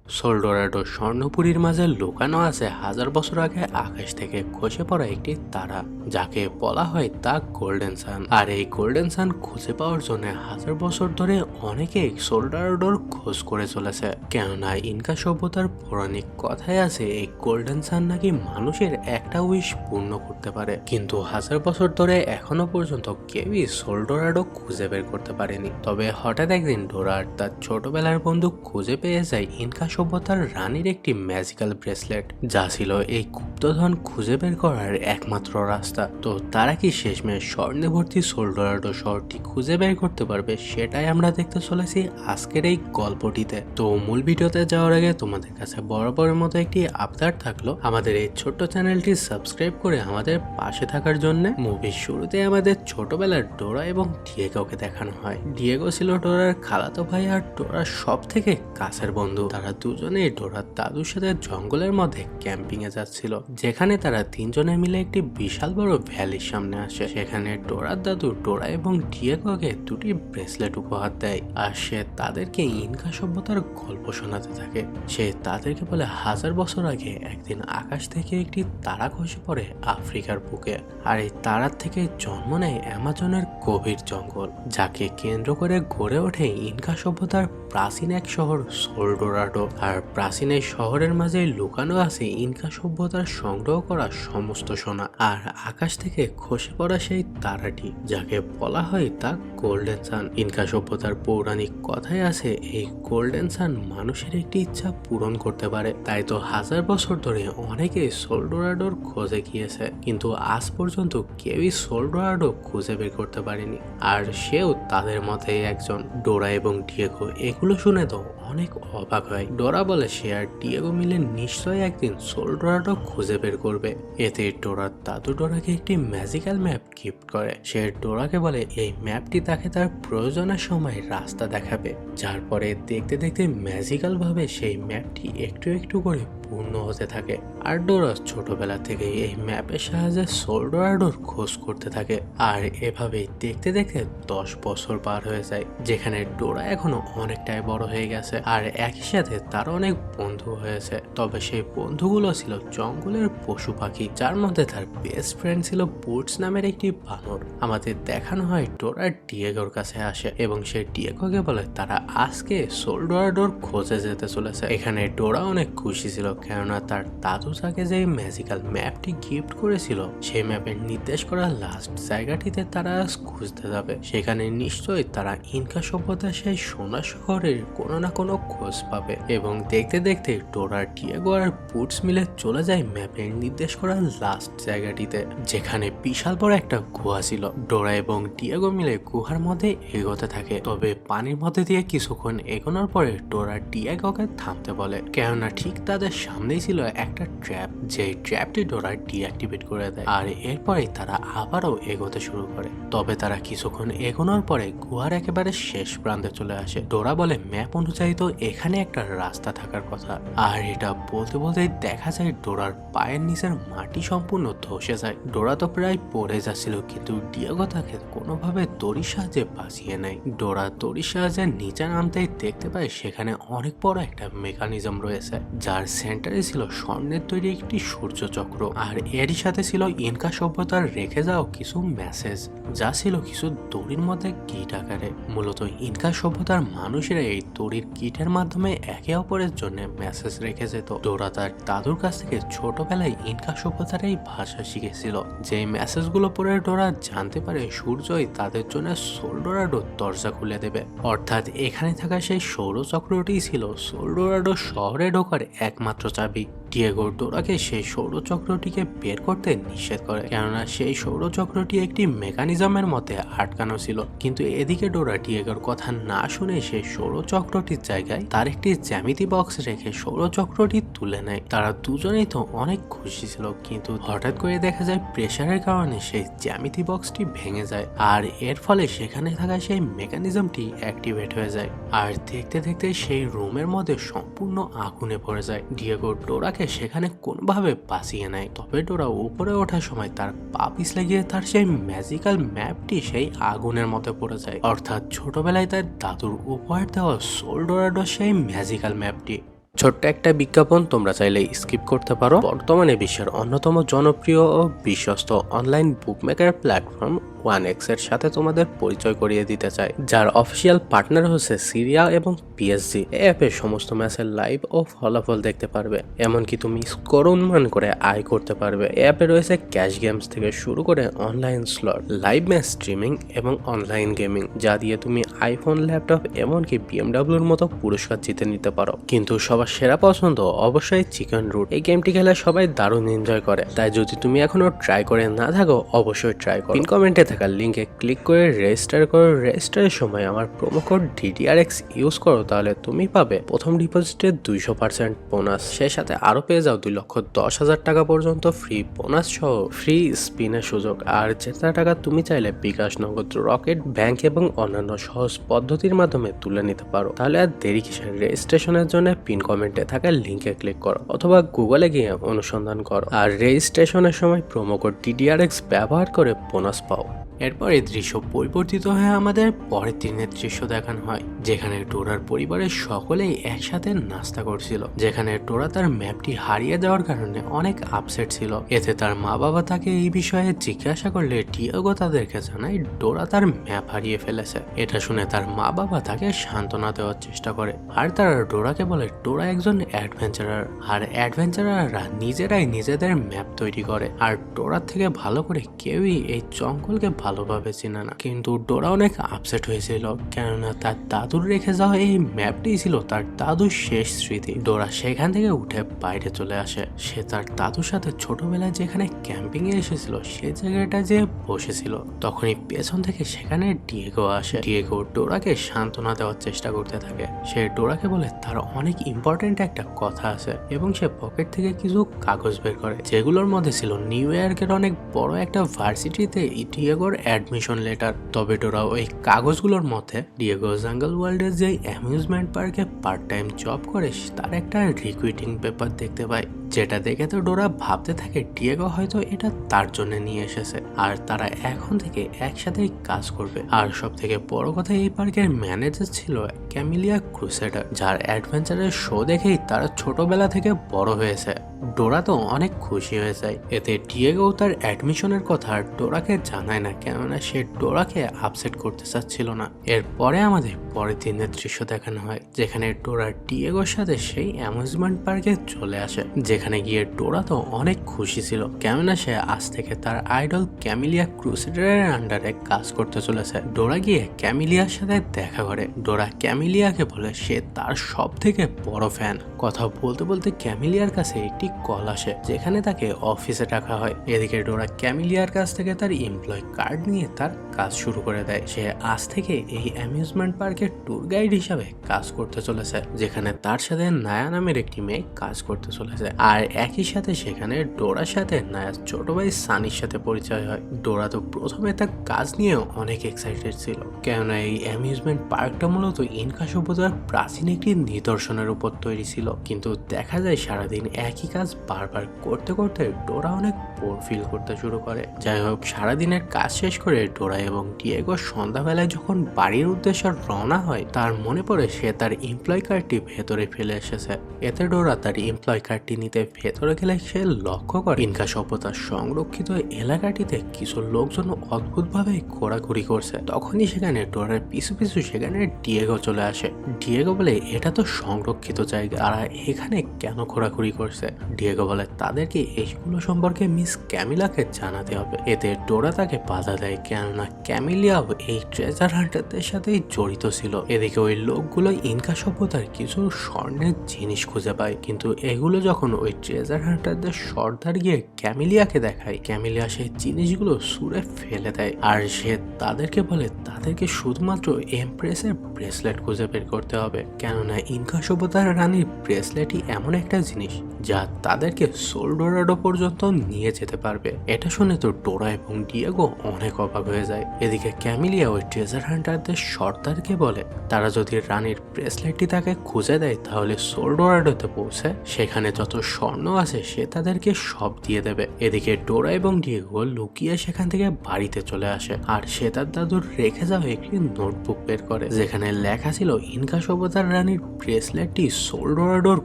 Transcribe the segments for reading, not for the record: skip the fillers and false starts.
সোলডোরাডো স্বর্ণপুরীর মাঝে লুকানো আছে হাজার বছর আগে আকাশ থেকে খসে পড়া একটি তারা, যাকে বলা হয় তা গোল্ডেন সান। আর এই গোল্ডেন সান খুঁজে পাওয়ার জন্য হাজার বছর ধরে অনেকেই সোলডোরাডোর খোঁজ করে চলেছে, কেননা ইনকা সভ্যতার পৌরাণিক কথায় আছে এই গোল্ডেন সান নাকি মানুষের একটা উইশ পূর্ণ করতে পারে। কিন্তু হাজার বছর ধরে এখনো পর্যন্ত কেউই সোলডোরাডো খুঁজে বের করতে পারেনি। তবে হঠাৎ একদিন ডোরা তার ছোটবেলার বন্ধু খুঁজে পেয়ে যায় ইনকা সভ্যতার রানীর একটি ম্যাজিক্যাল ব্রেসলেট, যা ছিল এই গুপ্তধন খুঁজে বের করার একমাত্র রাস্তা। তো তারা কি শেষমেশ স্বর্ণে ভর্তি সোলডোরাডো শহরটি খুঁজে বের করতে পারবে, সেটাই আমরা দেখতে চলেছি আজকের এই গল্পটিতে। তো মূল ভিডিওতে যাওয়ার আগে তোমাদের কাছে বরাবরের মতো একটি আবদার থাকলো, আমাদের এই ছোট্ট চ্যানেলটি সাবস্ক্রাইব করে আমাদের পাশে থাকার জন্য। মুভির শুরুতে আমাদের ছোটবেলার ডোরা এবং ডিয়েগোকে দেখানো হয়। ডিয়েগো ছিল ডোরার খালাতো ভাই আর ডোরার সব থেকে কাছের বন্ধু। তারা দুজনেই ডোরার দাদুর সাথে জঙ্গলের মধ্যে ক্যাম্পিং এ যাচ্ছিল, যেখানে তারা তিনজনে মিলে একটি বিশাল বড় ভ্যালির সামনে আসে। সেখানে ডোরার দাদু ডোরা এবং ডিয়েগোকে দুটি ব্রেসলেট উপহার দেয়, আর সে তাদেরকে ইনকা সভ্যতার গল্প শোনাতে থাকে। সে তাদেরকে বলে হাজার বছর আগে একদিন আকাশ থেকে একটি তারা খসে পড়ে আফ্রিকার বুকে, আর এই তারার থেকে জন্ম নেয় অ্যামাজনের গভীর জঙ্গল, যাকে কেন্দ্র করে গড়ে ওঠে ইনকা সভ্যতার প্রাচীন এক শহর সোলডোরাডো। আর প্রাচীন এই শহরের মাঝে লুকানো আছে ইনকা সভ্যতার সংগ্রহ করা সমস্ত সোনা আর আকাশ থেকে খসে পড়া সেই তারাটি, যাকে বলা হয় তা গোল্ডেন সান। ইনকা সভ্যতার পৌরাণিক কথায় আছে এই গোল্ডেন সান মানুষের একটি ইচ্ছা পূরণ করতে পারে। তাই তো হাজার বছর ধরে অনেকে সোলডোরাডোর খোঁজে গিয়েছে, কিন্তু আজ পর্যন্ত কেউই সোলডোরাডো খুঁজে বের করতে পারেনি। আর সেও তাদের মধ্যে একজন। ডোরা এবং ডিয়েগো এগুলো শুনে তো অনেক অবাক হয়। ডোরা বলে সে আর ডিয়েগো মিলে নিশ্চয়ই একদিন সোলডোরাডো খুঁজে বের করবে। এতে ডোরার দাদু ডোরাকে একটি ম্যাজিক্যাল ম্যাপ গিফট করে। সে ডোরাকে বলে এই ম্যাপটি তাকে তার প্রয়োজনের সময় রাস্তা দেখাবে, যার পরে দেখতে দেখতে ম্যাজিক্যাল ভাবে সেই ম্যাপটি একটু একটু করে পূর্ণ হতে থাকে। আর ডোরা ছোটবেলা থেকে এই ম্যাপের সাহায্যে সোলডোরাডোর খোঁজ করতে থাকে। আর এভাবেই দেখতে দেখতে 10 বছর পার হয়ে যায়, যেখানে ডোরা এখনো অনেকটাই বড় হয়ে গেছে আর একই সাথে তার অনেক বন্ধু হয়েছে। তবে সেই বন্ধুগুলো ছিল জঙ্গলের পশু পাখি, যার মধ্যে তার বেস্ট ফ্রেন্ড ছিল বুটস নামের একটি বানর। আমাদের দেখানো হয় ডোরা ডিয়েগোর কাছে আসে এবং সে ডিয়েগোকে বলে তারা আজকে সোলডোরাডোর খোঁজে যেতে চলেছে। এখানে ডোরা অনেক খুশি ছিল, কেননা তার দাদু তাকে যে ম্যাজিক্যাল ম্যাপটি গিফট করেছিল সেই ম্যাপের নির্দেশ করা লাস্ট জায়গাটিতে তারা খুঁজতে যাবে। সেখানে নিশ্চয়ই তারা ইনকা সভ্যতার সেই সোনা শহরের কোনো না কোনো খোঁজ পাবে। এবং দেখতে দেখতে ডোরা ডিয়েগো আর বুটস মিলে চলে যায় ম্যাপের নির্দেশ করা লাস্ট জায়গাটিতে, যেখানে বিশাল বড় একটা গুহা ছিল। ডোরা এবং ডিয়েগো মিলে গুহার মধ্যে এগোতে থাকে। তবে পানির মধ্যে দিয়ে কিছুক্ষণ এগোনোর পরে ডোরা ডিয়েগোকে থামতে বলে, কেননা ঠিক তাদের সামনেই ছিল একটা ট্র্যাপ, যে ট্র্যাপটি ডোরা ডিঅ্যাক্টিভেট করে দেয়। আর এরপরে তারা আবারও এগোতে শুরু করে। তবে তারা কিছুক্ষণ এগোনোর পরে গুহার একেবারে শেষ প্রান্তে চলে আসে। ডোরা বলে ম্যাপ অনুযায়ী তো এখানে একটা রাস্তা থাকার কথা। আর এটা বলতে বলতে দেখা যায় ডোরার পায়ের নিচের মাটি সম্পূর্ণ ধসে যায়। ডোরা তো প্রায় পড়ে যাচ্ছিল, কিন্তু ডিয়েগো তাকে কোনোভাবে দড়ির সাহায্যে বাঁচিয়ে নেয়। ডোরা দড়ির সাহায্যে নিচে নামতেই দেখতে পায় সেখানে অনেক বড় একটা মেকানিজম রয়েছে, যার সেন্টারে ছিল স্বর্ণের তৈরি একটি সূর্য চক্র। আর এরই সাথে ছিল ইনকা সভ্যতার রেখে যাওয়া কিছু মেসেজ, যা ছিল কিছু দড়ির মধ্যে গিট আকারে। মূলত ইনকা সভ্যতার মানুষেরা এই দড়ির গিটের মাধ্যমে একে অপরের জন্য মেসেজ রেখে যেত। ডোরা তার দাদুর কাছ থেকে ছোটবেলায় ইনকা সভ্যতার এই ভাষা শিখেছিল। যে মেসেজগুলো পড়ে ডোরা জানতে পারে সূর্যই তাদের জন্য সোলডোরাডোর দরজা খুলে দেবে। অর্থাৎ এখানে থাকা সেই সৌরচক্রটি ছিল সোলডোরাডো শহরে ঢোকার একমাত্র চাবি। ডিয়েগো ডোরাকে সেই সৌরচক্রটিকে বের করতে নিষেধ করে, কেননা সেই সৌরচক্রটি একটি মেকানিজমের মধ্যে আটকানো ছিল। কিন্তু এদিকে ডোরা ডিয়েগোর কথা না শুনে সেই সৌরচক্রটির জায়গায় তার একটি জ্যামিতি বক্স রেখে সৌরচক্রটি তুলে নেয়। তারা দুজনেই তো অনেক খুশি ছিল, কিন্তু হঠাৎ করে দেখা যায় প্রেসারের কারণে সেই জ্যামিতি বক্সটি ভেঙে যায়, আর এর ফলে সেখানে থাকা সেই মেকানিজমটি অ্যাক্টিভেট হয়ে যায়। আর দেখতে দেখতে সেই রুমের মধ্যে সম্পূর্ণ আগুনে পড়ে যায়। ডিয়েগো ডোরাকে সেখানে কোনোভাবে বাঁচিয়ে নেয়। তবে ডোরা উপরে ওঠার সময় তার পা পিছলে গিয়ে তার সেই ম্যাজিক্যাল ম্যাপটি সেই আগুনের মধ্যে পড়ে যায়। অর্থাৎ ছোটবেলায় তার দাদুর উপহার দেওয়া সোলডোরাডো সেই ম্যাজিক্যাল ম্যাপটি। ছোট্ট একটা বিজ্ঞাপন, তোমরা চাইলে স্কিপ করতে পারো। বর্তমানে বিশ্বের অন্যতম জনপ্রিয় ও বিশ্বস্ত অনলাইন বুকমেকার প্ল্যাটফর্ম 1x এর সাথে তোমাদের পরিচয় করিয়ে দিতে চাই, যার অফিসিয়াল পার্টনার হচ্ছে সিরিয়া এবং পিএসজি। এই অ্যাপে সমস্ত ম্যাচের লাইভ ও ফলাফল দেখতে পারবে, এমনকি তুমি স্কোর অনুমান করে আয় করতে পারবে। এই অ্যাপে রয়েছে ক্যাশ গেমস থেকে শুরু করে online slot, live match streaming এবং অনলাইন গেমিং, যা দিয়ে তুমি আইফোন, ল্যাপটপ এমনকি বিএমডাব্লিউর মতো পুরস্কার জিতে নিতে পারো। কিন্তু সবার সেরা পছন্দ অবশ্যই চিকেন রুট। এই গেমটি খেলে সবাই দারুণ এনজয় করে, তাই যদি তুমি এখনো ট্রাই করে না থাকো অবশ্যই ট্রাই করো। পিন কমেন্টে থাকা লিঙ্কে ক্লিক করে রেজিস্টার করো। রেজিস্টারের সময় আমার প্রোমো কোড DDRX ইউজ করো, তাহলে তুমি পাবে প্রথম ডিপোজিটে 200% বোনাস। সেই সাথে আরো পেয়ে যাও 2,10,000 টাকা পর্যন্ত ফ্রি বোনাস সহ ফ্রি স্পিনের সুযোগ। আর জেতা টাকা তুমি চাইলে বিকাশ, নগদ, রকেট, ব্যাংক এবং অন্যান্য সহজ পদ্ধতির মাধ্যমে তুলে নিতে পারো। তাহলে আর দেরি কিসের? রেজিস্ট্রেশনের জন্য পিন কমেন্টে থাকা লিঙ্কে ক্লিক করো অথবা গুগলে গিয়ে অনুসন্ধান করো, আর রেজিস্ট্রেশনের সময় প্রোমো কোড DDRX ব্যবহার করে বোনাস পাও। এরপর এই দৃশ্য পরিবর্তিত হয়ে আমাদের পরের দিনের দৃশ্য দেখানো হয়, যেখানে ডোরার পরিবারের সকলেই একসাথে নাস্তা করছিল। যেখানে ডোরা তার ম্যাপটি হারিয়ে যাওয়ার কারণে অনেক আপসেট ছিল। এতে তার মা বাবা তাকে এই বিষয়ে জিজ্ঞাসা করলে ডিয়েগো তাদেরকে জানায় ডোরা তার ম্যাপ হারিয়ে ফেলেছে। এটা শুনে তার মা বাবা তাকে সান্ত্বনা দেওয়ার চেষ্টা করে, আর তারা ডোরাকে বলে ডোরা একজন অ্যাডভেঞ্চারার, আর অ্যাডভেঞ্চারাররা নিজেরাই নিজেদের ম্যাপ তৈরি করে, আর ডোরার থেকে ভালো করে কেউই এই জঙ্গলকে ভালোভাবে চিনে না। কিন্তু ডোরা অনেক আপসেট হয়েছিল, কেননা তার দাদুর রেখে যাওয়া এই ম্যাপটি ছিল তার দাদুর শেষ স্মৃতি। ডোরা সেখান থেকে উঠে বাইরে চলে আসে। সে তার দাদুর সাথে ছোটবেলায় যেখানে ক্যাম্পিং এ এসেছিল সে জায়গাটা যে বসেছিল, তখনই পেছন থেকে সেখানে ডিয়েগো আসে। ডিয়েগো ডোরাকে সান্ত্বনা দেওয়ার চেষ্টা করতে থাকে। সে ডোরাকে বলে তার অনেক ইম্পর্টেন্ট একটা কথা আছে, এবং সে পকেট থেকে কিছু কাগজ বের করে, যেগুলোর মধ্যে ছিল নিউ ইয়র্কের অনেক বড় একটা ভার্সিটিতে ডিয়েগোর অ্যাডমিশন লেটার। তবে ডোরা ওই কাগজগুলোর মধ্যে ডিয়েগো জাঙ্গল ওয়ার্ল্ডের যে অ্যামিউজমেন্ট পার্কে পার্ট টাইম জব করে তার একটা রিকুইটিং পেপার দেখতে পায়, যেটা দেখে তো ডোরা ভাবতে থাকে ডিয়েগো হয়তো এটা তার জন্য নিয়ে এসেছে, আর তারা এখন থেকে একসাথেই কাজ করবে। আর সব থেকে বড় কথা, এই পার্কের ম্যানেজার ছিল ক্যামিলিয়া ক্রুসেডার, যার অ্যাডভেঞ্চারের শো দেখেই তারা ছোটবেলা থেকে বড় হয়েছে। ডোরা তো অনেক খুশি হয়ে যায়। এতে ডিয়েগো তার অ্যাডমিশনের কথা ডোরাকে জানায় না, কেননা সে ডোরাকে আপসেট করতে চাচ্ছিল না। এরপরে আমাদের পরের দিনের দৃশ্য দেখানো হয়, যেখানে ডোরা ডিয়েগোর সাথে সেই অ্যামিউজমেন্ট পার্কে চলে আসে। যেখানে গিয়ে ডোরা তো অনেক খুশি ছিল, কেননা সে আজ থেকে তার আইডল ক্যামিলিয়া ক্রুসেডারের আন্ডারে কাজ করতে চলেছে। ডোরা গিয়ে ক্যামিলিয়ার সাথে দেখা করে। ডোরা ক্যামিলিয়াকে বলে সে তার সব থেকে বড় ফ্যান। কথা বলতে বলতে ক্যামিলিয়ার কাছে একটি কল আসে, যেখানে তাকে অফিসে ডাকা হয়। এদিকে ডোরা ক্যামিলিয়ার কাছ থেকে তার এমপ্লয় কার্ড নিয়ে তার কাজ শুরু করে দেয়। সে আজ থেকে এই অ্যামিউজমেন্ট পার্কের ট্যুর গাইড হিসাবে কাজ করতে চলেছে, যেখানে তার সাথে নায়া নামের একটি মেয়ে কাজ করতে চলেছে। আর একই সাথে সেখানে ডোরার সাথে নায়ার ছোট ভাই সানির সাথে পরিচয় হয়। ডোরা তো প্রথমে তার কাজ নিয়ে অনেক এক্সাইটেড ছিল, কেননা এই অ্যামিউজমেন্ট পার্কটা মূলত ইনকা সভ্যতার প্রাচীন একটি নিদর্শনের উপর তৈরি ছিল। কিন্তু দেখা যায় সারাদিন একই কাজ বারবার করতে করতে ডোরা অনেক বোর ফিল করতে শুরু করে। যাই হোক, সারাদিনের কাজ শেষ করে ডোরা এবং ডিয়েগো সন্ধ্যাবেলায় যখন বাড়ির উদ্দেশ্যে রওনা হয়, তার মনে পড়ে সে তার এমপ্লয় কার্ডটি ভেতরে ফেলে এসেছে। এতে ডোরা তার এমপ্লয় কার্ডটি নিতে ভেতরে গেলে সে লক্ষ্য করে ইনকা সভ্যতার সংরক্ষিত এলাকাটিতে কিছু লোকজন অদ্ভুতভাবে ঘোরাঘুরি করছে। তখনই সেখানে ডোরার পিছু পিছু সেখানে ডিয়েগো চলে আসে। ডিয়েগো বলে এটা তো সংরক্ষিত জায়গা, আর এখানে কেন ঘোরাঘুরি করছে? ডিয়েগো বলে তাদেরকে এইগুলো সম্পর্কে মিস ক্যামিলাকে জানাতে হবে। এতে ডোরা তাকে বাধা দেয়, কেননা ক্যামিলিয়াও এই ট্রেজার হান্টারদের সাথেই জড়িত ছিল। এদিকে ওই লোকগুলো ইনকা সভ্যতার কিছু স্বর্ণের জিনিস খুঁজে পায়, কিন্তু এগুলো যখন ওই ট্রেজার হান্টারদের সর্দার গিয়ে ক্যামিলিয়াকে দেখায়, ক্যামিলিয়া সেই জিনিসগুলো ছুঁড়ে ফেলে দেয়। আর সে তাদেরকে বলে তাদেরকে শুধুমাত্র এমপ্রেসের ব্রেসলেট খুঁজে বের করতে হবে, কেননা ইনকা সভ্যতার রানীর ব্রেসলেটই এমন একটা জিনিস যা তাদেরকে সোল ডোরাডো পর্যন্ত নিয়ে যেতে পারবে। এটা শুনে তো ডোরা এবং ডিয়েগো অনেক অবাক হয়ে যায়। এদিকে ক্যামিলিয়া ওই ট্রেজার হান্টারদের সর্দারকে বলে তারা যদি রানীর ব্রেসলেটটি তাকে খুঁজে দেয় তাহলে সোলডোরাডোতে পৌঁছে সেখানে যত স্বর্ণ আছে সে তাদেরকে সব দিয়ে দেবে। এদিকে ডোরা এবং ডিয়েগো লুকিয়ে সেখান থেকে বাড়িতে চলে আসে আর সে তার দাদুর রেখে যাওয়া একটি নোটবুক বের করে যেখানে লেখা ছিল ইনকা সভ্যতার রানীর ব্রেসলেটটি সোলডোরাডোর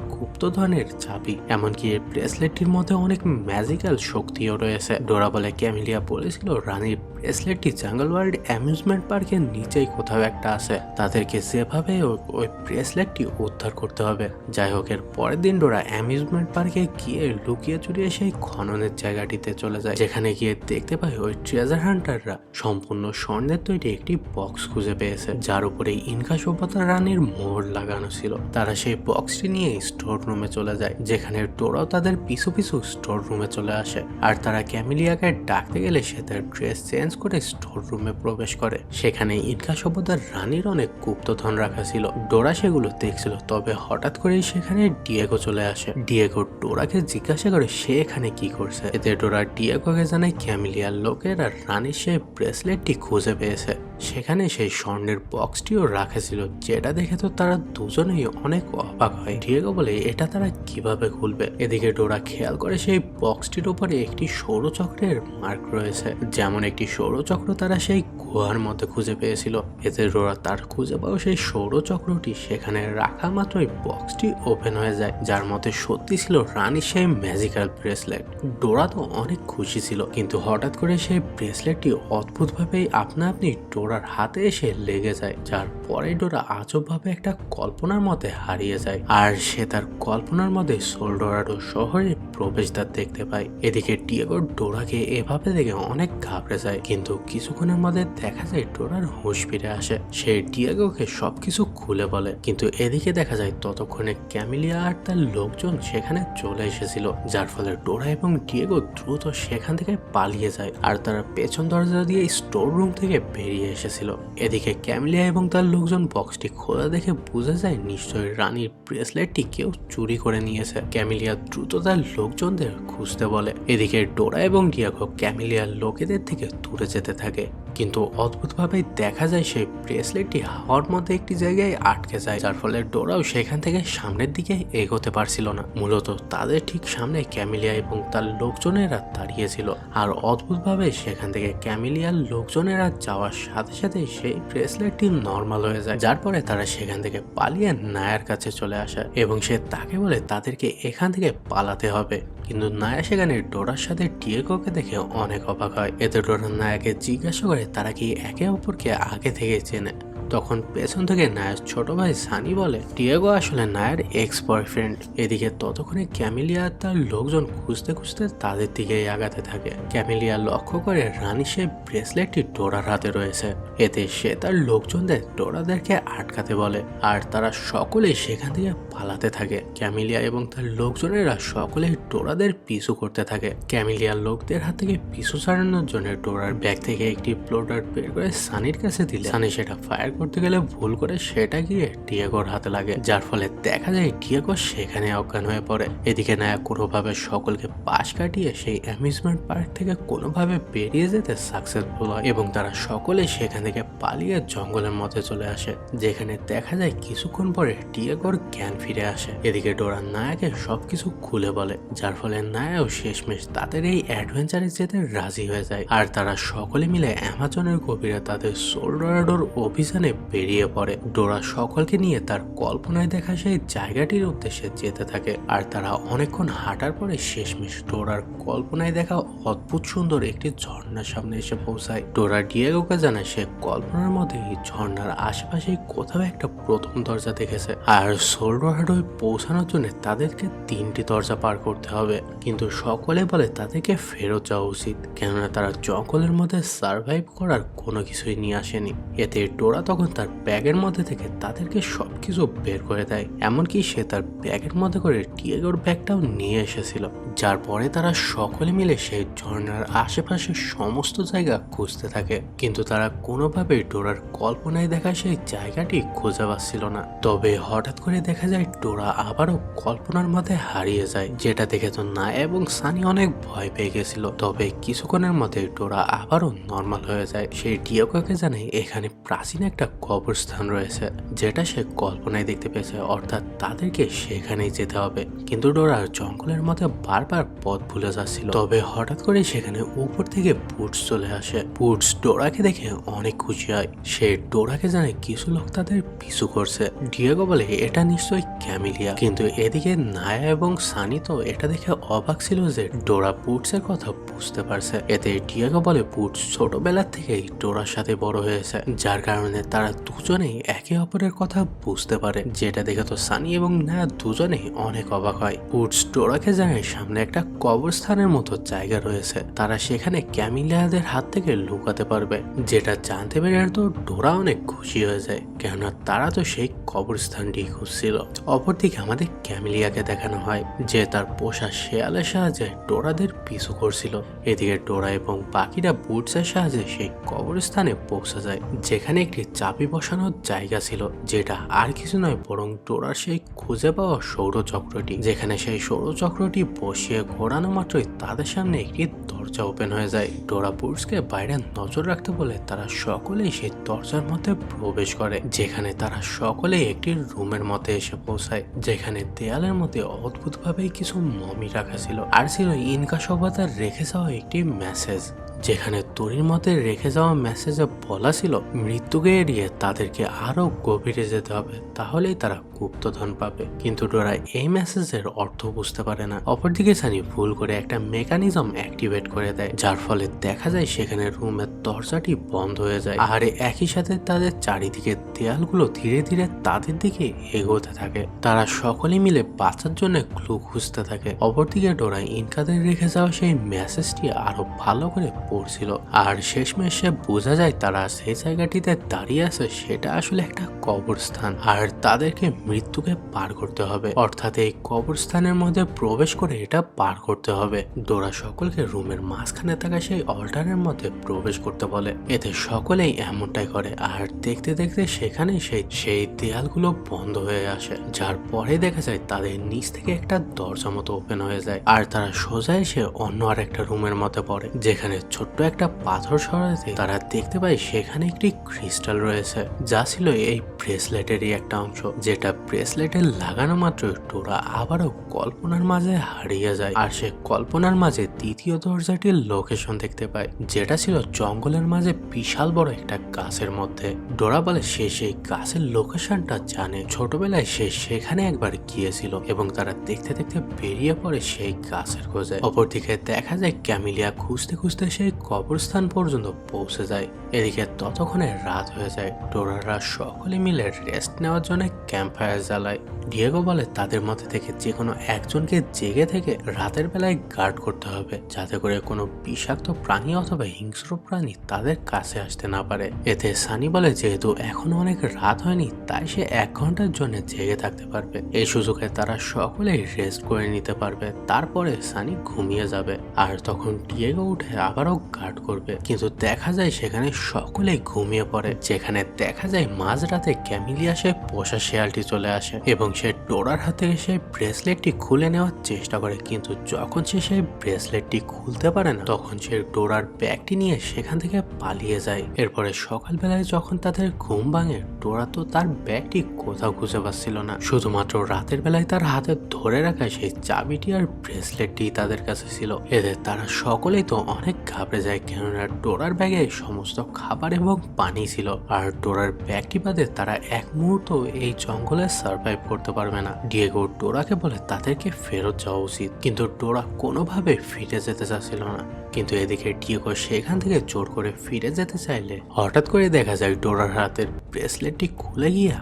গুপ্তধনের চাবি। এমনকি এই ব্রেসলেটটির মধ্যে অনেক ম্যাজিক্যাল শক্তিও রয়েছে। ডোরা বলে ক্যামিলিয়া বলেছিল রানীর ব্রেসলেটটি জাঙ্গল ওয়ার্ল্ড অ্যামিউজমেন্ট পার্কের নিচেই কোথাও একটা আছে, তাদেরকে যেভাবে ওই ব্রেসলেটটি উদ্ধার করতে হবে। যাই হোক, এর পরের দিন ডোরা অ্যামিউজমেন্ট পার্কে গিয়ে লুকিয়ে চুরিয়ে সেই খননের জায়গাটিতে চলে যায়, যেখানে গিয়ে দেখতে পায় ওই ট্রেজার হান্টাররা সম্পূর্ণ স্বর্ণের তৈরি একটি বক্স খুঁজে পেয়েছে যার উপরে ইনকা সভ্যতার রানীর মোহর লাগানো ছিল। তারা সেই বক্সটি নিয়ে স্টোর রুমে চলে যায়, যেখানে ডোরাও তাদের পিছু পিছু স্টোর রুমে চলে আসে। আর তারা ক্যামিলিয়াকে ডাকতে গেলে সে তার ড্রেস চেঞ্জ করে স্টোর রুমে প্রবেশ করে। সেখানে ইনকা সভ্যতার রানীর অনেক গুপ্তধন রাখা ছিল। ডোরা সেগুলো দেখছিল, তবে হঠাৎ করেই সেখানে ডিয়েগো চলে আসে। ডিয়েগো ডোরাকে জিজ্ঞাসা করে সে এখানে কি করছে। এতে ডোরা ডিয়েগোকে জানায় ক্যামিলিয়ার লোকেরা রানীর সেই ব্রেসলেটটি খুঁজে পেয়েছে। সেখানে সেই স্বর্ণের বক্সটিও রাখা ছিল, যেটা দেখে তো তারা দুজনেই অনেক অবাক হয়। ডিয়েগো বলে এটা তারা কিভাবে খুলবে। এদিকে ডোরা খেয়াল করে সেই বক্সটির উপরে একটি সৌরচক্রের মার্ক রয়েছে, যেমন একটি সৌরচক্র তারা সেই গুহার মধ্যে খুঁজে পেয়েছিল। এতে ডোরা তার খুঁজে পাওয়া সেই সৌরচক্রটি সেখানে রাখা মাত্রই বক্সটি ওপেন হয়ে যায়, যার মধ্যে সত্যি ছিল রানীর সেই ম্যাজিক্যাল ব্রেসলেট। ডোরা তো অনেক খুশি ছিল, কিন্তু হঠাৎ করে সেই ব্রেসলেটটি অদ্ভুতভাবেই আপনা আপনি ডোরার হাতে এসে লেগে যায়, যার পরে ডোরা আজবভাবে একটা কল্পনার মধ্যে হারিয়ে যায় আর সে তার কল্পনার মধ্যে সোলডোরাডো শহরের প্রবেশদ্বার দেখতে পায়। এদিকে ডিয়েগো ডোরাকে এভাবে দেখে অনেক ঘাবড়ে যায়, কিন্তু কিছুক্ষণের মধ্যে দেখা যায় ডোরার হুঁশ ফিরে আসে। সে ডিয়েগোকে সবকিছু খুলে বলে, কিন্তু এদিকে দেখা যায় ততক্ষণে ক্যামিলিয়া আর তার লোকজন সেখানে চলে এসেছিল, যার ফলে ডোরা এবং ডিয়েগো দ্রুত সেখান থেকে পালিয়ে যায় আর তারা পেছন দরজা দিয়ে স্টোর রুম থেকে বেরিয়ে এসেছিল। এদিকে ক্যামিলিয়া এবং তার লোকজন বক্সটি খোলা দেখে বুঝে যায় নিশ্চয়ই রানীর ব্রেসলেটটি কেউ চুরি করে নিয়েছে। ক্যামিলিয়া দ্রুত তার লোকজনদের খুঁজতে বলে। এদিকে ডোরা এবং ডিয়েগো ক্যামিলিয়ার লোকেদের থেকে দূরে যেতে থাকে, কিন্তু অদ্ভুতভাবে দেখা যায় সেই ব্রেসলেটটি হাওয়ার মধ্যে একটি জায়গায় আটকে যায়, যার ফলে ডোরাও সেখান থেকে সামনের দিকে এগোতে পারছিল না। মূলত তাদের ঠিক সামনে ক্যামিলিয়া এবং তার লোকজনেরা দাঁড়িয়েছিল, আর অদ্ভুতভাবে সেখান থেকে ক্যামিলিয়ার লোকজনেরা যাওয়ার সাথে সাথে সেই ব্রেসলেটটি নর্মাল হয়ে যায়, যার পরে তারা সেখান থেকে পালিয়ে নায়ার কাছে চলে আসে এবং সে তাকে বলে তাদেরকে এখান থেকে পালাতে হবে। কিন্তু নায়া সেখানে ডোরার সাথে ডিয়েগোকে দেখে অনেক অবাক হয়। এতে ডোরা নায়াকে জিজ্ঞাসা করে তারা কি একে অপরকে আগে থেকে চেনে। তখন পেছন থেকে নায়ার ছোট ভাই সানি বলে ডিয়েগো আসলে নায়ার এক্স বয়ফ্রেন্ড। এদিকে ততক্ষণে ক্যামিলিয়া তার লোকজন খুঁজতে খুঁজতে তাদের দিকেই আগাতে থাকে। ক্যামিলিয়া লক্ষ্য করে রানী সে ব্রেসলেটটি ডোরার হাতে রয়েছে। এতে সে তার লোকজনদের ডোরাদেরকে আটকাতে বলে আর তারা সকলেই সেখান থেকে পালাতে থাকে। ক্যামিলিয়া এবং তার লোকজনেরা সকলেই ডোরাদের পিছু করতে থাকে। ক্যামিলিয়ার লোকদের হাত থেকে পিছু ছাড়ানোর জন্য ডোরার ব্যাগ থেকে একটি প্লোডার বের করে সানির কাছে দিলে সানি সেটা ফায়ার করতে গেলে ভুল করে সেটা গিয়ে ডিয়েগোর হাতে লাগে, যার ফলে দেখা যায় ডিয়েগো সেখানে অজ্ঞান হয়ে পড়ে। এদিকে নায়া কোনোভাবে সকলকে পাশ কাটিয়ে সেই অ্যামিউজমেন্ট পার্ক থেকে কোনোভাবে বেরিয়ে যেতে সাকসেসফুল হয় এবং তারা সকলে সেখান থেকে পালিয়ে জঙ্গলের মধ্যে চলে আসে, যেখানে দেখা যায় কিছুক্ষণ পরে ডিয়েগোর জ্ঞান ফিরে আসে। এদিকে ডোরা নায়াকে সবকিছু খুলে বলে, যার ফলে নায়াও শেষমেশ তাদের এই অ্যাডভেঞ্চারে যেতে রাজি হয়ে যায় আর তারা সকলে মিলে অ্যামাজনের গভীরে তাদের সোলডোরাডোর অভিযানে বেরিয়ে পড়ে। ডোরা সকলকে নিয়ে তার কল্পনায় দেখা সেই জায়গাটির উদ্দেশ্যে যেতে থাকে আর তারা অনেকক্ষণ হাঁটার পরে শেষমেশ ডোরার কল্পনায় দেখা অদ্ভুত সুন্দর একটি ঝর্ণার সামনে এসে পৌঁছায়। ডোরা ডিয়েগোকে জানায় সে কল্পনার মধ্যে এই ঝর্ণার আশেপাশে কোথাও একটা প্রথম দরজা দেখেছে আর সোলডোরাডোয় পৌঁছানোর জন্য তাদেরকে 3টি দরজা পার করতে হবে, কিন্তু সকলে বলে তাদেরকে ফেরত যাওয়া উচিত, কেননা তারা জঙ্গলের মধ্যে সার্ভাইভ করার কোনো কিছুই নিয়ে আসেনি। এতে ডোরা তখন তখন তার ব্যাগের মধ্যে থেকে তাদেরকে সবকিছু বের করে দেয়। এমনকি সে তার ব্যাগের মধ্যে করে ডিয়েগোর ব্যাগটাও নিয়ে এসেছিল। যার পরে তারা সকলে মিলে সেই ঝর্ণার আশেপাশে সমস্ত জায়গা খুঁজতে থাকে, কিন্তু তারা কোনোভাবে ডোরার কল্পনায় দেখা সেই জায়গাটি খুঁজে পাচ্ছিল না। তবে হঠাৎ করে দেখা যায় ডোরা আবারও কল্পনার মধ্যে হারিয়ে যায়, যেটা দেখে তো নায়া এবং সানি অনেক ভয় পেয়ে গেছিল। তবে কিছুক্ষণের মধ্যে ডোরা আবারও নর্মাল হয়ে যায়। সেই ডিয়েগোকে জানে এখানে প্রাচীন একটা কবরস্থান রয়েছে, যেটা সে কল্পনায় দেখতে পেয়েছে, অর্থাৎ তাদেরকে সেখানেই যেতে হবে। কিন্তু ডোরার জঙ্গলের মধ্যে বারবার পথ ভুলে যাচ্ছিল। তবে হঠাৎ করে সেখানে উপর থেকে বুটস চলে আসে। বুটস ডোরাকে দেখে অনেক খুশি হয়। সে ডোরাকে জানে কিছু লোক তাদের পিছু করছে। ডিয়েগো বলে এটা নিশ্চয়ই ক্যামিলিয়া, কিন্তু এদিকে নায়া এবং সানি তো এটা দেখে অবাক ছিল যে ডোরা বুটসের কথা বুঝতে পারছে। এতে ডিয়েগো বলে বুটস ছোটবেলা থেকেই ডোরার সাথে বড় হয়েছে, যার কারণে তারা দুজনেই একে অপরের কথা বুঝতে পারে, যেটা দেখে তো সানি এবং নায়া দুজনেই অনেক অবাক হয়। বুটস ডোরাকে জানায় সামনে একটা কবরস্থানের মতো জায়গা রয়েছে, তারা সেখানে ক্যামিলিয়াদের হাত থেকে লুকাতে পারবে। যেটা জানতে পেরে তো ডোরা অনেক খুশি হয়ে যায়, কেননা তারা তো সেই কবরস্থানটি খুঁজছিল। অপরদিকে আমাদের ক্যামিলিয়াকে দেখানো হয় যে তার পোষা শেয়ালের সাহায্যে ডোরাদের পিছু করছিল। এদিকে ডোরা এবং বাকিরা বুটসের সাহায্যে সেই কবরস্থানে পৌঁছে যায়, যেখানে একটি চাবি বসানোর জায়গা ছিল, যেটা আর কিছু নয় বরং ডোরার সেই খুঁজে পাওয়া সৌরচক্রটি। যেখানে সেই সৌরচক্রটি বসিয়ে ঘোরানো মাত্রই তাদের সামনে একটি দরজা ওপেন হয়ে যায়। ডোরা বুটসকে বাইরে নজর রাখতে বলে তারা সকলেই সেই দরজার মধ্যে প্রবেশ করে, যেখানে তারা সকলেই একটি রুমের মধ্যে এসে পৌঁছায়, যেখানে দেয়ালের মধ্যে অদ্ভুতভাবে কিছু মমি রাখা ছিল, আর ছিল ইনকা সভ্যতার রেখে যাওয়া একটি মেসেজ। যেখানে তরির মতে রেখে যাওয়া মেসেজে বলা ছিল মৃত্যুকে এড়িয়ে তাদেরকে আরো গভীরে যেতে হবে, তাহলেই তারা গুপ্তধন পাবে। কিন্তু ডোরা এই মেসেজের অর্থ বুঝতে পারে না। অপরদিকে সানি ভুল করে একটা মেকানিজম অ্যাক্টিভেট করে দেয়, যার ফলে দেখা যায় সেখানে রুমের দরজাটি বন্ধ হয়ে যায়, আর একই সাথে তাদের চারিদিকে দেয়ালগুলো ধীরে ধীরে তাদের দিকে এগোতে থাকে। তারা সকলে মিলে বাঁচার জন্য ক্লু খুঁজতে থাকে। অপরদিকে ডোরা ইনকাদের রেখে যাওয়া সেই মেসেজটি আরো ভালো করে পড়ছিল, আর শেষমেশ সে বোঝা যায় তারা সেই জায়গাটিতে দাঁড়িয়ে আছে সেটা আসলে একটা কবরস্থান, আর তাদেরকে মৃত্যুকে পার করতে হবে, অর্থাৎ এই কবরস্থানের মধ্যে প্রবেশ করে এটা পার করতে হবে। ডোরা সকলকে রুমের মাঝখানে থাকা সেই অল্টারের মধ্যে প্রবেশ করতে বলে। এতে সকলেই এমনটাই করে, আর দেখতে দেখতে সেখানে সেই দেয়ালগুলো বন্ধ হয়ে আসে, যার পরে দেখা যায় তাদের নিচ থেকে একটা দরজা মতো ওপেন হয়ে যায়, আর তারা সোজা এসে অন্য আর একটা রুমের মধ্যে পড়ে, যেখানে ছোট্ট একটা পাথর সরাতে তারা দেখতে পায় সেখানে একটি ক্রিস্টাল রয়েছে, যা ছিল এই ব্রেসলেটেরই একটা অংশ, যেটা ব্রেসলেটে লাগানো মাত্র ডোরা আবারও কল্পনার মাঝে হারিয়ে যায়, আর সে কল্পনার মাঝে দ্বিতীয় দরজাটির লোকেশন দেখতে পায়, যেটা ছিল জঙ্গলের মাঝে বিশাল বড় একটা গাছের মধ্যে। ডোরা বলে সে সেই গাছের লোকেশনটা জানে, ছোটবেলায় সে সেখানে একবার গিয়েছিল, এবং তারা দেখতে দেখতে বেরিয়ে পড়ে সেই গাছের খোঁজে। অপরদিকে দেখা যায় ক্যামিলিয়া খুঁজতে খুঁজতে সেই কবরস্থান পর্যন্ত পৌঁছে যায়। এদিকে ততক্ষণে রাত হয়ে যায়। ডোরারা সকলে মিলে রেস্ট নেওয়ার জন্য ক্যাম্প ফায়ার জ্বালায়। ডিয়েগো বলে তাদের মধ্যে থেকে যে কোনো একজনকে জেগে থেকে রাতের বেলায় গার্ড করতে হবে, যাতে করে কোনো বিষাক্ত প্রাণী অথবা হিংস্র প্রাণী তাদের কাছে আসতে না পারে। এতে সানি বলে যেহেতু এখনো অনেক রাত হয়নি, তাই সে 1 ঘন্টার জন্য জেগে থাকতে পারবে। এই সুযোগে তারা সকলেই রেস্ট করে নিতে পারবে, তারপরে সানি ঘুমিয়ে যাবে, আর তখন ডিয়েগো উঠে আবারও গার্ড করবে। কিন্তু দেখা যায় সেখানে সকলেই ঘুমিয়ে পড়ে, যেখানে দেখা যায় মাঝরাতে ক্যামিলিয়া সে পোষা শেয়ালটি চলে আসে, এবং সে ডোরার হাতে সেই ব্রেসলেটটি খুলে নেওয়ার চেষ্টা করে, কিন্তু যখন সে সেই ব্রেসলেটটি খুলতে পারে না, তখন সে ডোরার ব্যাগটি নিয়ে সেখান থেকে পালিয়ে যায়। এরপরে সকালবেলায় যখন তাদের ঘুম ভাঙে, ডোরা তো তার ব্যাগটি কোথাও খুঁজে পাচ্ছিল না, শুধুমাত্র রাতের বেলায় তার হাতে ধরে রাখা সেই চাবিটি আর ব্রেসলেটটি তাদের কাছে ছিল। এদের তারা সকলেই তো অনেক ঘাবড়ে যায়, কেননা ডোরার ব্যাগে সমস্ত খাবার এবং পানি ছিল, আর ডোরার ব্যাগটি বাদে তারা এক মুহূর্ত এই জঙ্গলে সার্ভাইভ করতে পারবে না। ডিয়েগো ডোরাকে বলে তাদেরকে ফেরত যাওয়া উচিত, কিন্তু ডোরা কোনোভাবে ফিরে যেতে চাচ্ছিল না। কিন্তু এদিকে ডিয়েগো সেখান থেকে জোর করে ফিরে যেতে চাইলে হঠাৎ করে দেখা যায় ডোরার হাতের ব্রেসলেটটি খুলে গিয়ে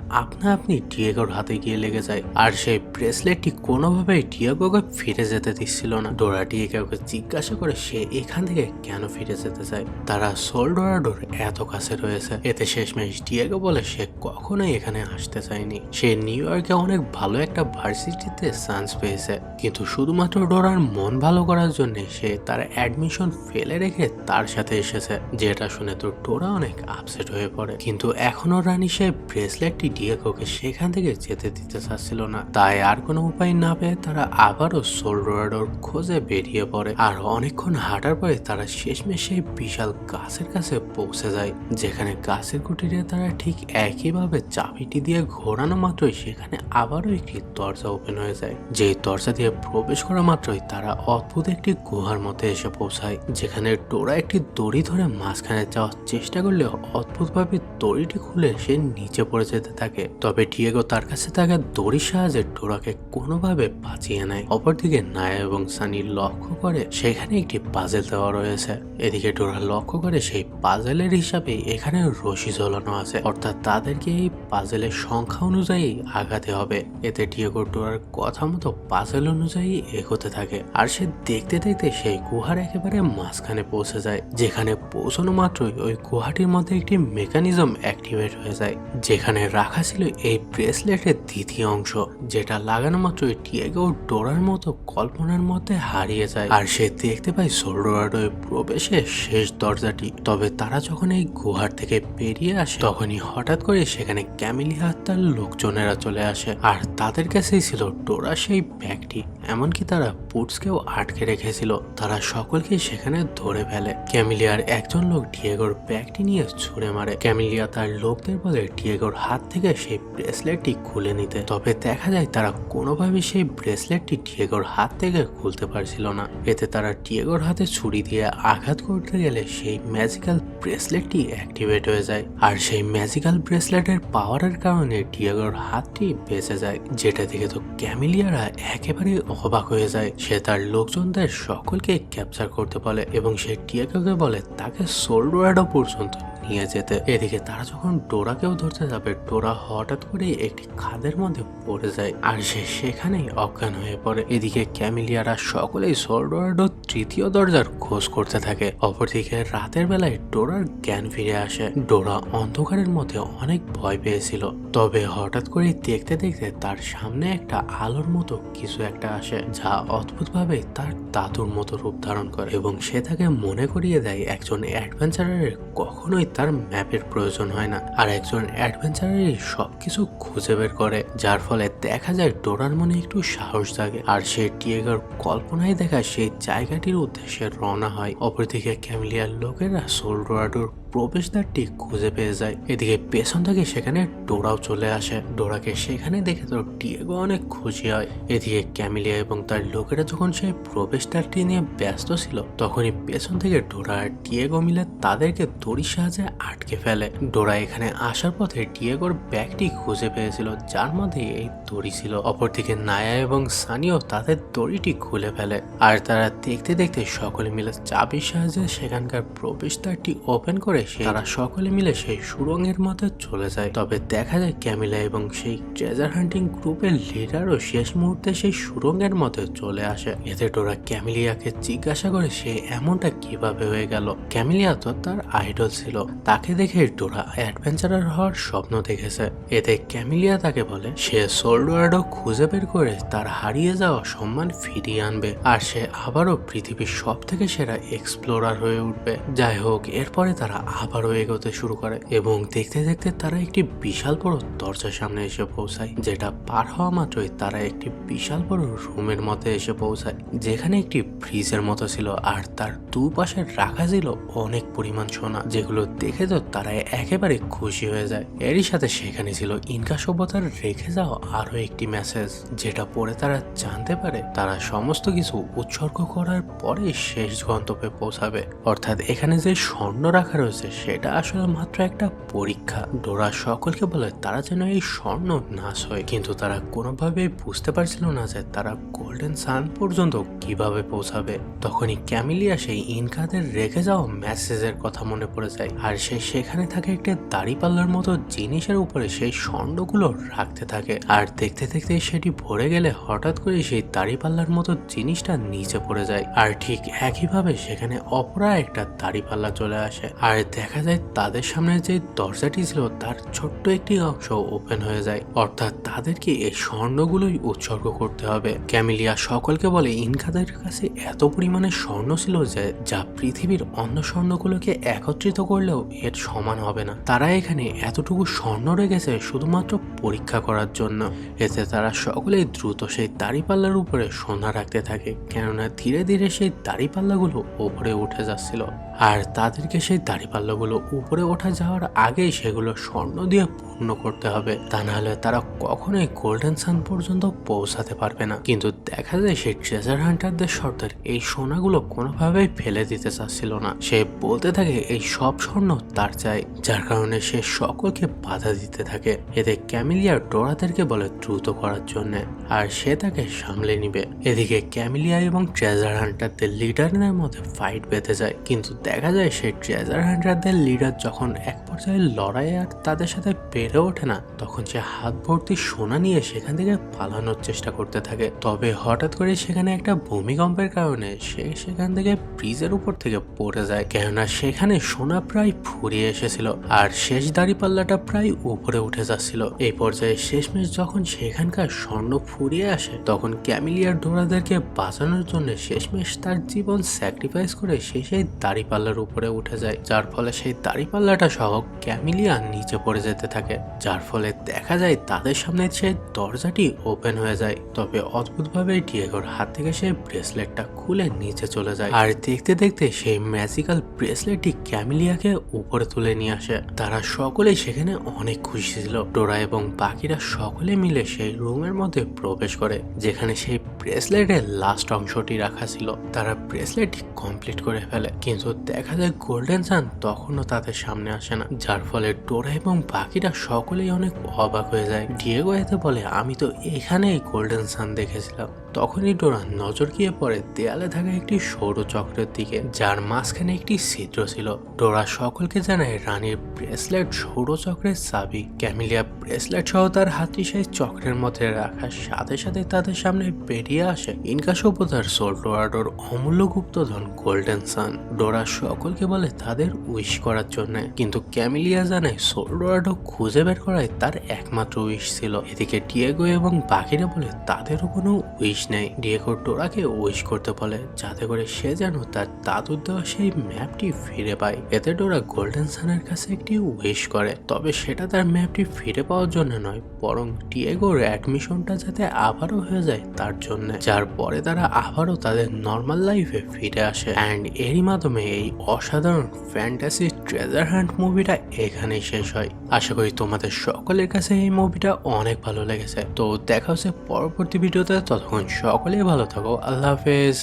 আপনি ডিয়েগোর হাতে গিয়ে লেগে যায়। আর সেই ব্রেসলেটটি কোনোভাবেই ডিয়েগোকে ফিরে যেতে দিচ্ছিল না। ডোরা ডিয়েগোকে জিজ্ঞাসা করে সে এখান থেকে কেন ফিরে যেতে চায়, তারা সোল ডোরাডোর এত কাছে রয়েছে। এতে শেষমেশ ডিয়েগো বলে সে কখনোই এখানে আসতে চায়নি, সে নিউ ইয়র্কে অনেক ভালো একটা ভার্সিটিতে চান্স পেয়েছে, কিন্তু শুধুমাত্র ডোরার মন ভালো করার জন্য সে তার অ্যাডমিশন ফেলে রেখে তার সাথে এসেছে। যেটা শুনে তো ডোরা অনেক আপসেট হয়ে পড়ে, কিন্তু এখনো রানী সে ব্রেসলেটটি ডিয়েগোকে সেখান থেকে যেতে দিতে চাচ্ছিল না। তাই আর কোনো উপায় না পেয়ে তারা আবারও সোল ডোরাডোর খোঁজে বেরিয়ে পড়ে। আর অনেকক্ষণ হাঁটার পরে তারা শেষমেশ সেই বিশাল গাছের কাছে পৌঁছে যায়, যেখানে গাছের কুটিরে তারা ঠিক একইভাবে চাবিটি দিয়ে ঘোরানো মাত্রই সেখানে আবারও একটি দরজা ওপেন হয়ে যায়। যে দরজা দিয়ে প্রবেশ করা মাত্রই তারা অদ্ভুত একটি গুহার মধ্যে এসে পৌঁছায়, যেখানে ডোরা একটি দড়ি ধরে মাঝখানে যাওয়ার চেষ্টা করলে অদ্ভুতভাবে দড়িটি খুলে সে নিচে পড়ে যেতে থাকে। তবে ডিয়েগো তার কাছে থাকা দড়ির সাহায্যে ডোরাকে কোনোভাবে বাঁচিয়ে নেয়। অপরদিকে নায়া এবং সানি লক্ষ্য করে সেখানে একটি পাজেল দেওয়া রয়েছে। এদিকে ডোরা লক্ষ্য করে সেই পাজেলের হিসাবে এখানে রশি ঝোলানো আছে, অর্থাৎ তাদেরকে এই পাজেলের সংখ্যা অনুযায়ী আগাতে হবে। এতে ডিয়েগো ডোরার কথা মতো পাজেল অনুযায়ী এগোতে থাকে। আর সে দেখতে দেখতে সেই গুহার একেবারে মাঝখানে পৌঁছে যায়, যেখানে পৌঁছানো মাত্রই ওই গুহাটির মধ্যে একটি মেকানিজম অ্যাক্টিভেট হয়ে যায়, যেখানে রাখা ছিল এই ব্রেসলেটের দ্বিতীয় অংশ, যেটা লাগানো মাত্রই ডিয়েগো ডোরার মতো কল্পনার মধ্যে হারিয়ে যায়। আর সে দেখতে পায় সোল ডোরাডোর প্রবেশের শেষ দরজাটি। তবে তারা যখন এই গুহার থেকে বেরিয়ে আসে তখনই হঠাৎ করে সেখানে ক্যামিলিয়া তার লোকজনেরা চলে আসে। আর তাদের কাছেই ছিল ডোরা সেই ব্যাগটি, এমনকি তারা পুটসকেও আটকে রেখেছিল। তারা সকলকে সেখানে ধরে ফেলে। ক্যামিলিয়ার একজন লোক ডিয়েগোর ব্যাগটি নিয়ে ছুঁড়ে মারে। ক্যামিলিয়া তার লোকদের বলে ডিয়েগোর হাত থেকে সেই ব্রেসলেটটি খুলে নিতে। তবে দেখা যায় তারা কোনোভাবে সেই ব্রেসলেটটি ডিয়েগোর হাত থেকে খুলতে পারছিল না। এতে তারা ডিয়েগোর হাতে ছুরি দিয়ে আঘাত করতে গেলে সেই ম্যাজিক্যাল ব্রেসলেটটি অ্যাক্টিভেট হয়ে যায়। আর সেই ম্যাজিক্যাল ব্রেসলেটের পাওয়ারের কারণে ডিয়েগোর হাতটি বেঁচে যায়, যেটা দেখে তো ক্যামিলিয়ারা একেবারে অবাক হয়ে যায়। সে তার লোকজনদের সকলকে ক্যাপচার করতে বলে এবং সে ডিয়েগোকে বলে তাকে সোল ডোরাডো পর্যন্ত নিয়ে যেতে। এদিকে তারা যখন ডোরাকেও ধরতে যাবে, ডোরা হঠাৎ করে একটি খাদের মধ্যে পড়ে যায় আর সে সেখানেই অজ্ঞান হয়ে পড়ে। এদিকে ক্যামিলিয়ারা সকলেই সোল ডোরাডোর তৃতীয় দরজার খোঁজ করতে থাকে। অপরদিকে রাতের বেলায় ডোরার জ্ঞান ফিরে আসে। ডোরা অন্ধকারের মধ্যে অনেক ভয় পেয়েছিল, তবে হঠাৎ করে দেখতে দেখতে তার সামনে একটা আলোর মতো কিছু একটা আসে, যা অদ্ভুতভাবে তার দাদুর মতো রূপ ধারণ করে এবং সে তাকে মনে করিয়ে দেয় একজন অ্যাডভেঞ্চারের কখনোই তার ম্যাপের প্রয়োজন হয় না, আর একজন অ্যাডভেঞ্চারেরই সবকিছু খুঁজে বের করে। যার ফলে দেখা যায় ডোরার মনে একটু সাহস জাগে আর সে ডিয়েগোর কল্পনায় দেখা সেই জায়গাটির উদ্দেশ্যে রওনা হয়। অপরদিকে ক্যামিলিয়ার লোকেরা সোল ডোরাডোর প্রবেশদ্বারটি খুঁজে পেয়ে যায়। এদিকে পেছন থেকে সেখানে ডোরাও চলে আসে। ডোরাকে সেখানে দেখে তো ডিয়েগো অনেক খুশি হয়। এদিকে ক্যামিলিয়া এবং তার লোকেরা যখন সেই প্রবেশদ্বারটি নিয়ে ব্যস্ত ছিল তখনই পেছন থেকে ডোরা আর ডিয়েগো মিলে তাদেরকে দড়ির সাহায্যে আটকে ফেলে। ডোরা এখানে আসার পথে ডিয়েগোর ব্যাগটি খুঁজে পেয়েছিল, যার মধ্যে এই দড়ি ছিল। অপরদিকে নায়া এবং সানিও তাদের দড়িটি খুলে ফেলে আর তারা দেখতে দেখতে সকলে মিলে চাবির সাহায্যে সেখানকার প্রবেশদ্বারটি ওপেন করে তারা সকলে মিলে সেই সুড়ঙ্গের মধ্যে চলে যায়। তবে দেখা যায় ক্যামিলা এবং সেই ট্রেজার হান্টিং গ্রুপের লিডারও শেষ মুহূর্তে সেই সুড়ঙ্গের মধ্যে চলে আসে। এতে ডোরা ক্যামিলিয়াকে জিজ্ঞাসা করে সে এমনটা কিভাবে হয়ে গেল। ক্যামিলিয়া তো তার আইডল ছিল, তাকে দেখে ডোরা অ্যাডভেঞ্চারার হওয়ার স্বপ্ন দেখেছে। এতে ক্যামিলিয়া তাকে বলে সে সোল ডোরাডো খুঁজে বের করে তার হারিয়ে যাওয়া সম্মান ফিরিয়ে আনবে আর সে আবারও পৃথিবীর সব থেকে সেরা এক্সপ্লোরার হয়ে উঠবে। যাই হোক, এরপরে তারা আবারও এগোতে শুরু করে এবং দেখতে দেখতে তারা একটি বিশাল বড় দরজার সামনে এসে পৌঁছায়, যেটা পার হওয়া মাত্রই তারা একটি বিশাল বড় রুমের মধ্যে এসে পৌঁছায়, যেখানে একটি ফ্রিজের মতো ছিল আর তার দুপাশে রাখা ছিল অনেক পরিমাণ সোনা, যেগুলো দেখে তো তারা একেবারে খুশি হয়ে যায়। এরই সাথে সেখানে ছিল ইনকা সভ্যতার রেখে যাওয়া আরো একটি মেসেজ, যেটা পড়ে তারা জানতে পারে তারা সমস্ত কিছু উৎসর্গ করার পরে শেষ গন্তব্যে পৌঁছাবে। অর্থাৎ এখানে যে স্বর্ণ রাখা রয়েছে হচ্ছে সেটা আসলে মাত্র একটা পরীক্ষা। ডোরা সকলকে বলে তারা যেন এই স্বর্ণ নাশ হয়, কিন্তু তারা কোনোভাবেই বুঝতে পারছিল না যে তারা গোল্ডেন সান পর্যন্ত কিভাবে পৌঁছাবে। তখনই ক্যামিলিয়া সেই ইনকাদের রেখে যাওয়া মেসেজের কথা মনে পড়ে যায়, আর সে সেখানে থাকে একটা দাড়িপাল্লার মতো জিনিসের উপরে সেই স্বর্ণগুলো রাখতে থাকে। আর দেখতে দেখতে সেটি ভরে গেলে হঠাৎ করে সেই দাড়িপাল্লার মতো জিনিসটা নিচে পড়ে যায়, আর ঠিক একইভাবে সেখানে অপরা একটা দাড়িপাল্লা চলে আসে। আর দেখা যায় তাদের সামনে যে দরজাটি ছিল তার ছোট্ট একটি অংশ ওপেন হয়ে যায়, অর্থাৎ তাদেরকে এই স্বর্ণগুলোই উৎসর্গ করতে হবে। ক্যামিলিয়া সকলকে বলে ইনকাদের কাছে এত পরিমাণে স্বর্ণ ছিল যে যা পৃথিবীর অন্য স্বর্ণগুলোকে একত্রিত করলেও এর সমান হবে না। তারা এখানে এতটুকু স্বর্ণ রেখেছে শুধুমাত্র পরীক্ষা করার জন্য। এতে তারা সকলেই দ্রুত সেই দাড়িপাল্লার উপরে সোনা রাখতে থাকে, কেননা ধীরে ধীরে সেই দাড়িপাল্লাগুলো উপরে উঠে যাচ্ছিল, আর তাদেরকে সেই দাড়িপাল্লাগুলো উপরে ওঠা যাওয়ার আগেই সেগুলো স্বর্ণ দিয়ে পূর্ণ করতে হবে, তা নাহলে তারা কখনোই গোল্ডেন সান পর্যন্ত পৌঁছাতে পারবে না। কিন্তু দেখা যায় সেই ট্রেজার হান্টারদের সর্দার এই সোনাগুলো কোনোভাবেই ফেলে দিতে চাচ্ছিল না। সে বলতে থাকে এই সব স্বর্ণ তার চাই, যার কারণে সে সকলকে বাধা দিতে থাকে। এতে ক্যামিলিয়া ডোরাদেরকে বলে দ্রুত করার জন্য, আর সে তাকে সামলে নিবে। এদিকে ক্যামিলিয়া এবং ট্রেজার হান্টারদের লিডারদের মধ্যে ফাইট বেঁধে যায়, কিন্তু দেখা যায় সেই ট্রেজার হান্টারদের লিডার যখন এক পর্যায়ে লড়াই আর তাদের সাথে পেরে ওঠে না, তখন সে হাত ভর্তি সোনা নিয়ে সেখান থেকে পালানোর চেষ্টা করতে থাকে। তবে হঠাৎ করে সেখানে একটা ভূমিকম্পের কারণে সে সেখান থেকে ব্রিজের উপর থেকে পড়ে যায়, কেননা সেখানে সোনা প্রায় ফুরিয়ে এসেছিল আর শেষ দাড়িপাল্লাটা প্রায় উপরে উঠে যাচ্ছিল। এই পর্যায়ে শেষমেশ যখন সেখানকার স্বর্ণ ফুরিয়ে আসে, তখন ক্যামিলিয়ার ডোরাদেরকে বাঁচানোর জন্য শেষমেশ তার জীবন স্যাক্রিফাইস করে সে সেই দাড়িপাল্লার উপরে উঠে যায়, যার ফলে সেই দাড়িপাল্লাটা সহ ক্যামিলিয়া নিচে পড়ে যেতে থাকে, যার ফলে দেখা যায় তাদের সামনে সেই দরজাটি ওপেন হয়ে যায়। তবে অদ্ভুতভাবে ডিয়েগোর হাত থেকে সেই ব্রেসলেটটা খুলে নিচে চলে যায়, আর দেখতে দেখতে সেই ম্যাজিক্যাল ব্রেসলেটটি ক্যামিলিয়াকে উপরে তুলে নিয়ে আসে। তারা সকলেই সেখানে অনেক খুশি ছিল। ডোরা এবং বাকিরা সকলে মিলে সেই রুমের মধ্যে প্রবেশ করে যেখানে সেই ব্রেসলেটের লাস্ট অংশটি রাখা ছিল। তারা ব্রেসলেটটি কমপ্লিট করে ফেলে, কিন্তু দেখা যায় গোল্ডেন সান তখনও তাদের সামনে আসে না, যার ফলে ডোরা এবং বাকিরা সকলেই অনেক অবাক হয়ে যায়। ডিয়েগো এতে বলে আমি তো এখানেই গোল্ডেন সান দেখেছিলাম। তখনই ডোরা নজর গিয়ে পড়ে দেয়ালে থাকা একটি সৌরচক্রের দিকে, যার মাঝখানে একটি ছিদ্র ছিল। ডোরা সকলকে জানায় রানীর ব্রেসলেট সৌরচক্রের চাবি। ক্যামিলিয়া ব্রেসলেট সহ তার হাতটি সেই চক্রের মধ্যে রাখার সাথে সাথে তাদের সামনে বেরিয়ে আসে ইনকা সভ্যতার সোলডোরাডোর অমূল্য গুপ্তধন গোল্ডেন সান। ডোরা সকলকে বলে তাদের উইশ করার জন্য, কিন্তু ক্যামিলিয়া জানে সোলডোরাডো খুঁজে বের করাই তার একমাত্র উইশ ছিল। এদিকে ডিয়েগো এবং বাকিরা বলে তাদেরও কোনো উইশ নেই। ডিয়েগো ডোরাকে উইশ করতে বলে যাতে করে সে যেন তার দাদুর দেওয়া সেই ম্যাপটি ফিরে পায়। এতে ডোরা গোল্ডেন সানের কাছে একটি উইশ করে, তবে সেটা তার ম্যাপটি ফিরে পাওয়ার জন্য নয়, বরং ডিয়েগোর অ্যাডমিশনটা যাতে আবারও হয়ে যায় তার জন্য, যার পরে তারা আবারও তাদের নর্মাল লাইফে ফিরে আসে। অ্যান্ড এরই মাধ্যমে এই অসাধারণ ফ্যান্টাসি ট্রেজার হান্ট মুভিটা এখানেই শেষ হয়। আশা করি তোমাদের সকলের কাছে এই মুভিটা অনেক ভালো লেগেছে। তো দেখা হচ্ছে পরবর্তী ভিডিওতে, ততক্ষণ সকলেই ভালো থাকো। আল্লাহ হাফেজ।